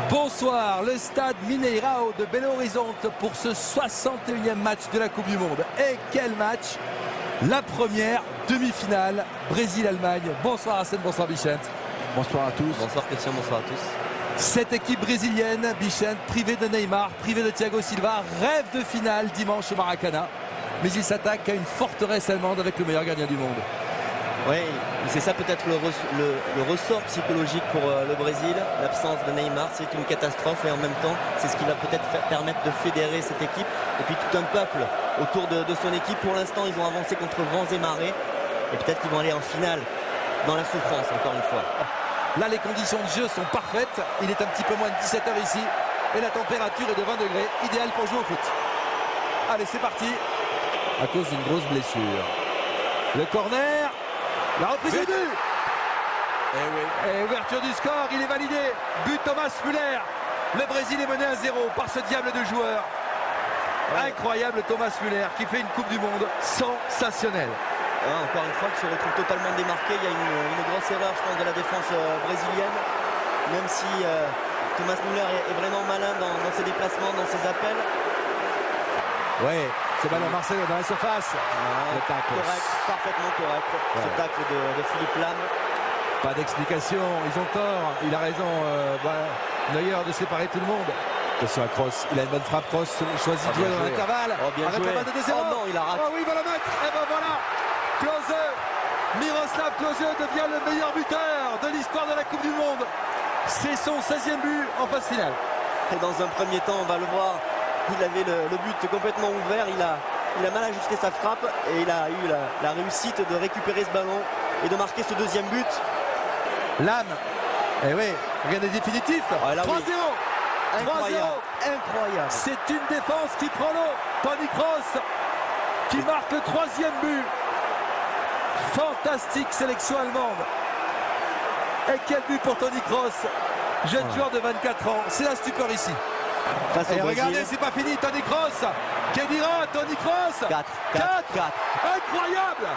Bonsoir, le stade Mineirao de Belo Horizonte pour ce 61e match de la Coupe du Monde. Et quel match! La première demi-finale, Brésil-Allemagne. Bonsoir Hassan, bonsoir Bichent. Bonsoir à tous. Bonsoir Christian, bonsoir à tous. Cette équipe brésilienne, Bichent, privée de Neymar, privée de Thiago Silva, rêve de finale dimanche au Maracanã. Mais il s'attaque à une forteresse allemande avec le meilleur gardien du monde. Oui, c'est ça peut-être le ressort psychologique pour le Brésil. L'absence de Neymar, c'est une catastrophe et en même temps, c'est ce qui va peut-être permettre de fédérer cette équipe. Et puis tout un peuple autour de son équipe. Pour l'instant, ils ont avancé contre vents et marées. Et peut-être qu'ils vont aller en finale dans la souffrance, encore une fois. Là, les conditions de jeu sont parfaites. Il est un petit peu moins de 17 h ici. Et la température est de 20 degrés, idéal pour jouer au foot. Allez, c'est parti. À cause d'une grosse blessure. Le corner. La reprise du but. Et ouverture du score, il est validé. But Thomas Müller. Le Brésil est mené à 0 par ce diable de joueur. Incroyable Thomas Müller qui fait une Coupe du Monde sensationnelle. Encore une fois, qui se retrouve totalement démarqué. Il y a une grosse erreur, je pense, de la défense brésilienne. Même si Thomas Müller est vraiment malin dans ses déplacements, dans ses appels. Ouais, ce ballon Marcelo dans la surface. Le tacle. Correct, parfaitement correct. Ce tacle de Philippe Lahm. Pas d'explication, ils ont tort. Il a raison, Neuer de séparer tout le monde. Attention à Kroos, il a une bonne frappe. Kroos choisit de jouer dans l'intervalle. Bien avec joué. la balle de 2-0. Oh non, il a raté. Oh oui, il va la mettre. Et ben voilà, Klose, Miroslav Klose devient le meilleur buteur de l'histoire de la Coupe du Monde. C'est son 16e but en phase finale. Et dans un premier temps, on va le voir, il avait le but complètement ouvert. Il a mal ajusté sa frappe et il a eu la réussite de récupérer ce ballon et de marquer ce deuxième but. Lahm, et oui, rien n'est définitif. 3-0. Incroyable, incroyable. C'est une défense qui prend l'eau. Toni Kroos qui marque le 3e but. Fantastique sélection allemande. Et quel but pour Toni Kroos, jeune joueur de 24 ans. C'est la stupeur ici. Et regardez, c'est pas fini. Toni Kroos. Kedira, Toni Kroos. 4. Incroyable.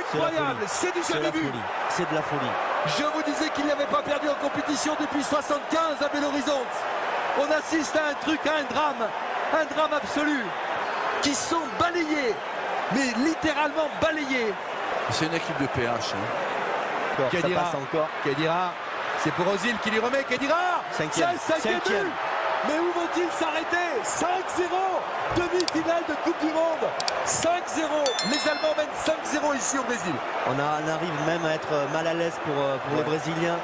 Incroyable. C'est du jamais vu. C'est de la folie. Je vous disais qu'il n'avait pas perdu en compétition depuis 75 à Belo Horizonte. On assiste à un truc, à un drame absolu, qui sont balayés, mais littéralement balayés. C'est une équipe de PH. Kedira, ça passe encore. Kedira, c'est pour Ozil qui lui remet. Kedira, Cinquième. but. Mais où vont-ils s'arrêter? 5-0, demi-finale de Coupe du Monde. 5-0, les Allemands mènent 5-0 ici au Brésil. On arrive même à être mal à l'aise pour les Brésiliens,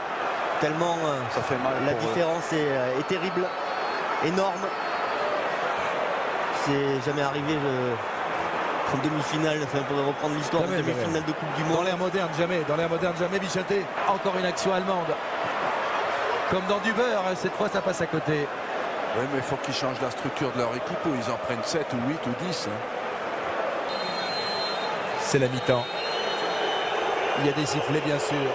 tellement ça fait mal. La différence est terrible, énorme. C'est jamais arrivé en demi-finale, on pourrait reprendre l'histoire de demi-finale de Coupe du Monde. Dans l'ère moderne, jamais, Bichaté. Encore une action allemande. Comme dans du beurre, cette fois ça passe à côté. Oui, mais il faut qu'ils changent la structure de leur équipe ou ils en prennent 7 ou 8 ou 10. C'est la mi-temps. Il y a des sifflets, bien sûr.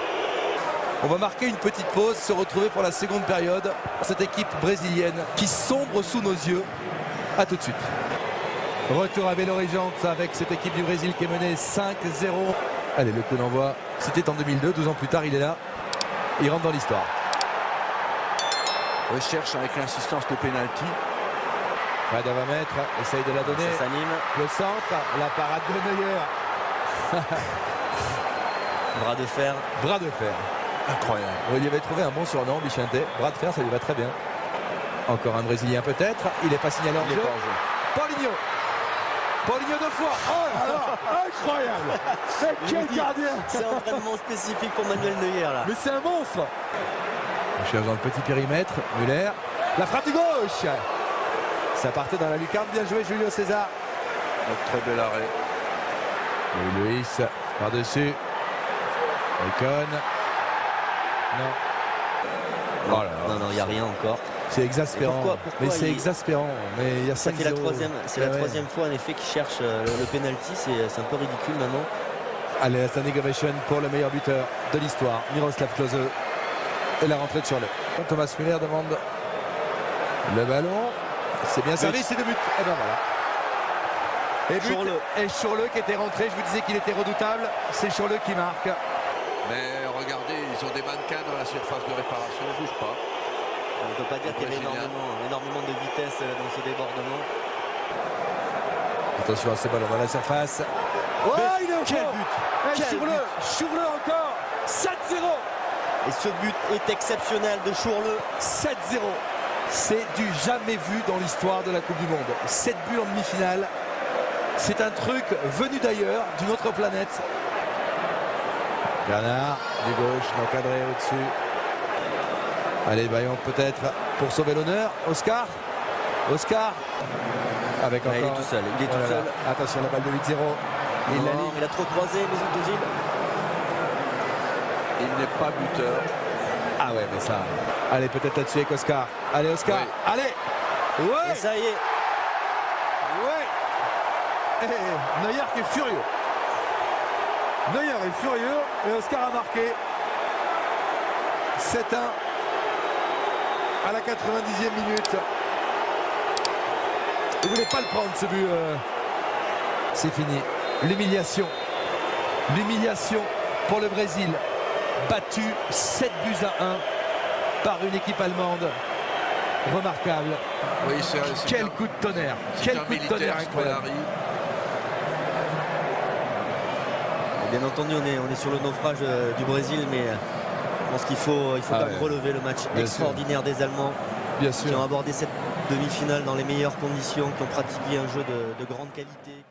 On va marquer une petite pause, se retrouver pour la seconde période. Cette équipe brésilienne qui sombre sous nos yeux. A tout de suite. Retour à Belo Horizonte avec cette équipe du Brésil qui est menée 5-0. Allez, le coup d'envoi, c'était en 2002, 12 ans plus tard, il est là. Il rentre dans l'histoire. Recherche avec l'insistance de pénalty. Fred va mettre, essaye de la donner. Ça s'anime. Le centre, la parade de Neuer. Bras de fer. Bras de fer. Incroyable. Il avait trouvé un bon surnom, Bichente. Bras de fer, ça lui va très bien. Encore un Brésilien peut-être. Il n'est pas signalé en jeu. Paulinho. Paulinho 2 fois. Oh là là, incroyable. Quel gardien. C'est un entraînement spécifique pour Manuel Neuer là. Mais c'est un monstre. On cherche dans le petit périmètre. Müller. La frappe du gauche. Ça partait dans la lucarne. Bien joué Julio César. Très bel arrêt. Louis Luis par-dessus. Icon. Non. Oh là là. Non, il n'y a rien encore. C'est exaspérant. Pourquoi mais c'est exaspérant. Mais il y a 5-0. C'est la troisième fois en effet qu'il cherche le penalty. C'est un peu ridicule maintenant. Allez, la standing ovation pour le meilleur buteur de l'histoire, Miroslav Klose. Et la rentrée de Schürrle. Thomas Müller demande le ballon. C'est bien servi, c'est de but. Et ben voilà. Et Schürrle qui était rentré, je vous disais qu'il était redoutable. C'est Schürrle qui marque. Mais regardez, ils ont des mannequins dans la surface de réparation, ne bouge pas. On ne peut pas dire qu'il y avait Brésilien. énormément de vitesse dans ce débordement. Attention à ce ballon dans la surface. Oh, Mais il est au quel fond. but! Eh, Quel Chourleux, Chourleux encore. 7-0. Et ce but est exceptionnel de Chourleux. 7-0. C'est du jamais vu dans l'histoire de la Coupe du Monde. 7 buts en demi-finale. C'est un truc venu d'ailleurs, d'une autre planète. Bernard, du gauche, encadré au-dessus. Allez, Bayon peut-être pour sauver l'honneur. Oscar. Oscar. Avec Ouais, encore. il est tout seul. Il est tout seul. Attention, la balle de 8-0. Il la ligne. Il a trop croisé Mesut Özil. Il n'est pas buteur. Ah ouais, mais ça. Allez, peut-être là-dessus avec Oscar. Allez, Oscar. Oui. Allez. Ouais. Et ça y est. Ouais. Neuer qui est furieux. Neuer est furieux et Oscar a marqué. 7-1 à la 90e minute. Il ne voulait pas le prendre ce but. C'est fini. L'humiliation. L'humiliation pour le Brésil. Battu 7 buts à 1 par une équipe allemande. Remarquable. Oui, c'est Quel un- coup de tonnerre. c'est Quel un coup de tonnerre militaire incroyable. Scolari. Bien entendu, on est sur le naufrage du Brésil, mais je pense qu'il faut Ah quand même ouais. relever le match Bien extraordinaire des Allemands Bien qui ont sûr. abordé cette demi-finale dans les meilleures conditions, qui ont pratiqué un jeu de grande qualité.